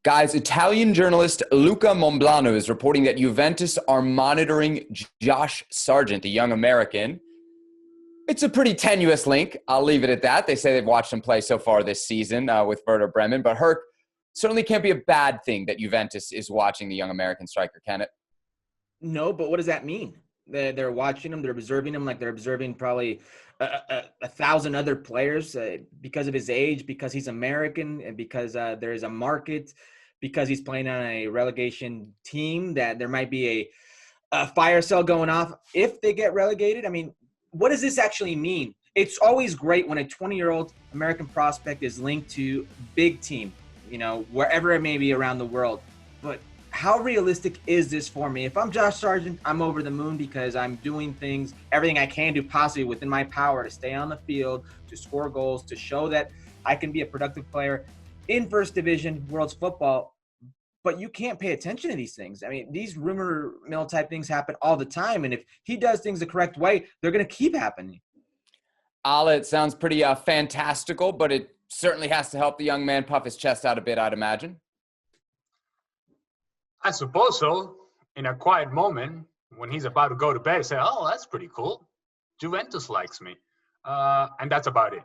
Guys, Italian journalist Luca Monblano is reporting that Juventus are monitoring Josh Sargent, a young American. It's a pretty tenuous link. I'll leave it at that. They say they've watched him play so far this season with Werder Bremen. But Herc, certainly can't be a bad thing that Juventus is watching the young American striker, can it? No, but what does that mean? They're watching him. They're observing him like they're observing probably a thousand other players because of his age, because he's American, and because there is a market, because he's playing on a relegation team that there might be a fire sale going off if they get relegated. I mean, what does this actually mean? It's always great when a 20-year-old American prospect is linked to big team, wherever it may be around the world. But how realistic is this for me? If I'm Josh Sargent, I'm over the moon because I'm doing things, everything I can do possibly within my power to stay on the field, to score goals, to show that I can be a productive player in first division world's football. But you can't pay attention to these things. I mean, these rumor mill type things happen all the time. And if he does things the correct way, they're going to keep happening. Ala, it sounds pretty fantastical, but it certainly has to help the young man puff his chest out a bit, I'd imagine. I suppose so. In a quiet moment, when he's about to go to bed, say, "Oh, that's pretty cool. Juventus likes me." And that's about it.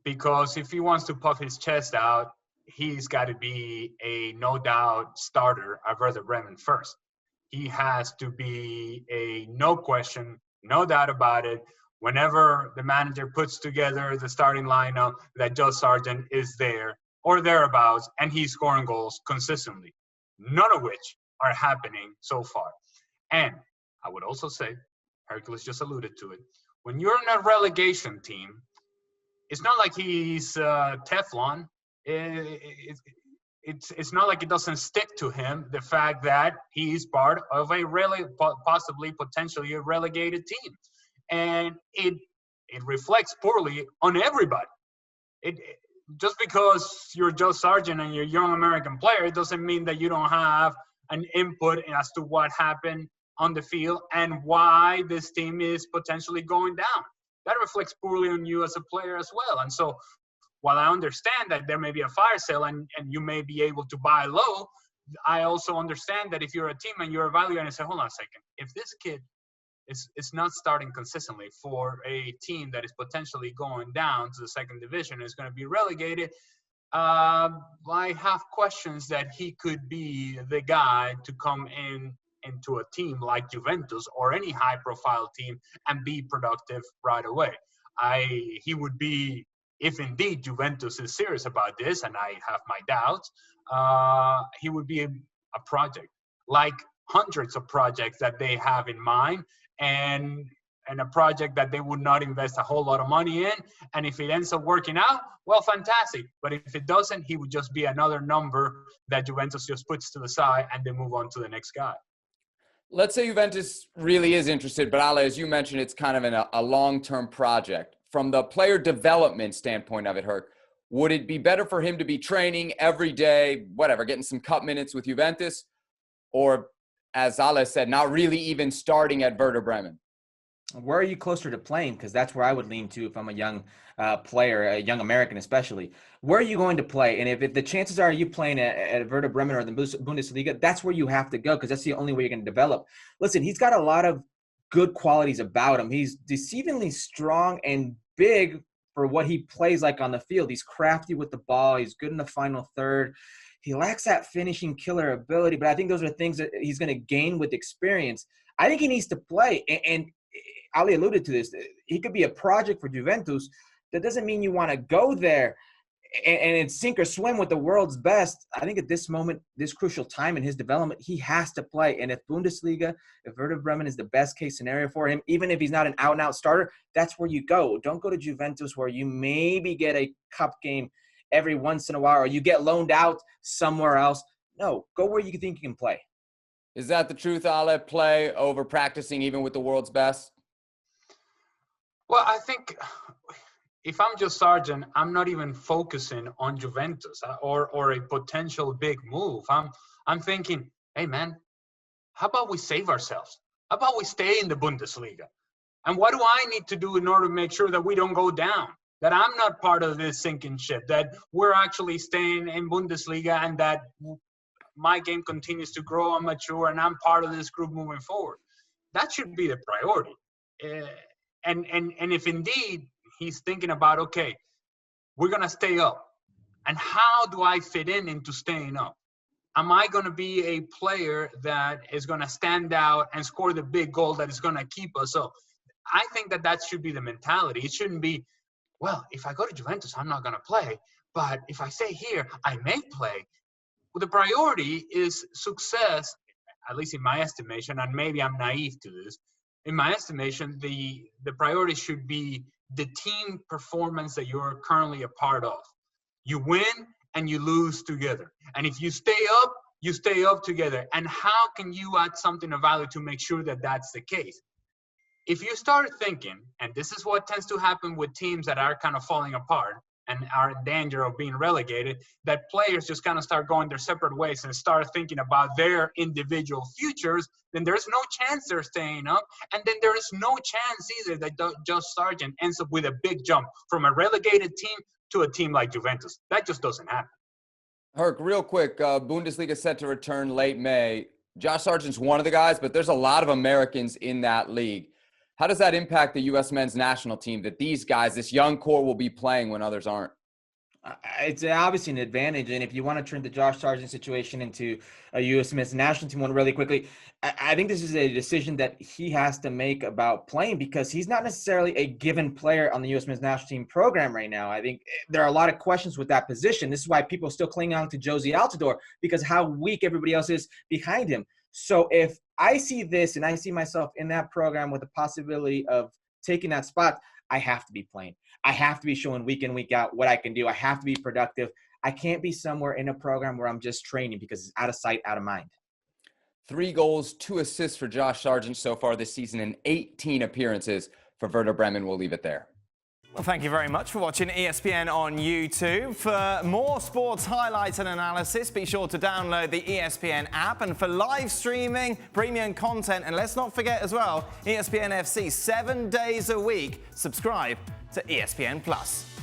Because if he wants to puff his chest out, he's got to be a no-doubt starter at Werder Bremen first. He has to be a no question, no doubt about it. Whenever the manager puts together the starting lineup, that Josh Sargent is there or thereabouts, and he's scoring goals consistently. None of which are happening so far. And I would also say, Herculez just alluded to it, when you're in a relegation team, it's not like he's Teflon. It's not like it doesn't stick to him, the fact that he's part of a potentially a relegated team. And it reflects poorly on everybody. Just because you're Joe Sargent and you're a young American player, it doesn't mean that you don't have an input as to what happened on the field and why this team is potentially going down. That reflects poorly on you as a player as well. And so while I understand that there may be a fire sale and you may be able to buy low, I also understand that if you're a team and you're evaluating and say, hold on a second, if this kid is not starting consistently for a team that is potentially going down to the second division, is going to be relegated, I have questions that he could be the guy to come into a team like Juventus or any high-profile team and be productive right away. He would be, if indeed Juventus is serious about this, and I have my doubts, he would be a project, like hundreds of projects that they have in mind, and a project that they would not invest a whole lot of money in. And if it ends up working out, well, fantastic. But if it doesn't, he would just be another number that Juventus just puts to the side and they move on to the next guy. Let's say Juventus really is interested, but Ale, as you mentioned, it's kind of a long-term project. From the player development standpoint of it, Herc, would it be better for him to be training every day, getting some cup minutes with Juventus, or, as Ale said, not really even starting at Werder Bremen? Where are you closer to playing? Because that's where I would lean to if I'm a young player, a young American especially. Where are you going to play? And if the chances are you playing at Werder Bremen or the Bundesliga, that's where you have to go because that's the only way you're going to develop. Listen, he's got a lot of good qualities about him. He's deceivingly strong and big for what he plays like on the field. He's crafty with the ball. He's good in the final third. He lacks that finishing killer ability, but I think those are things that he's going to gain with experience. I think he needs to play. And Ali alluded to this. He could be a project for Juventus. That doesn't mean you want to go there and sink or swim with the world's best. I think at this moment, this crucial time in his development, he has to play. And if Bundesliga, if Werder Bremen is the best case scenario for him, even if he's not an out-and-out starter, that's where you go. Don't go to Juventus where you maybe get a cup game every once in a while or you get loaned out somewhere else. No, go where you think you can play. Is that the truth, Ale? Play over practicing even with the world's best? Well, I think if I'm just Sargent, I'm not even focusing on Juventus or a potential big move. I'm thinking, hey, man, how about we save ourselves? How about we stay in the Bundesliga? And what do I need to do in order to make sure that we don't go down? That I'm not part of this sinking ship, that we're actually staying in Bundesliga and that my game continues to grow and mature, and I'm part of this group moving forward. That should be the priority. And if indeed he's thinking about, okay, we're going to stay up, and how do I fit into staying up? Am I going to be a player that is going to stand out and score the big goal that is going to keep us up? I think that should be the mentality. It shouldn't be, well, if I go to Juventus, I'm not going to play. But if I stay here, I may play. Well, the priority is success, at least in my estimation, and maybe I'm naive to this. In my estimation, the priority should be the team performance that you're currently a part of. You win and you lose together. And if you stay up together. And how can you add something of value to make sure that that's the case? If you start thinking, and this is what tends to happen with teams that are kind of falling apart and are in danger of being relegated, that players just kind of start going their separate ways and start thinking about their individual futures, then there's no chance they're staying up. And then there is no chance either that Josh Sargent ends up with a big jump from a relegated team to a team like Juventus. That just doesn't happen. Herc, real quick, Bundesliga set to return late May. Josh Sargent's one of the guys, but there's a lot of Americans in that league. How does that impact the U.S. men's national team that these guys, this young core, will be playing when others aren't? It's obviously an advantage. And if you want to turn the Josh Sargent situation into a U.S. men's national team one really quickly, I think this is a decision that he has to make about playing, because he's not necessarily a given player on the U.S. men's national team program right now. I think there are a lot of questions with that position. This is why people still cling on to Josie Altidore, because how weak everybody else is behind him. So if I see this and I see myself in that program with the possibility of taking that spot, I have to be playing. I have to be showing week in, week out what I can do. I have to be productive. I can't be somewhere in a program where I'm just training, because it's out of sight, out of mind. 3 goals, 2 assists for Josh Sargent so far this season in 18 appearances for Werder Bremen. We'll leave it there. Well, thank you very much for watching ESPN on YouTube. For more sports highlights and analysis, be sure to download the ESPN app. And for live streaming, premium content, and let's not forget as well, ESPN FC 7 days a week. Subscribe to ESPN+.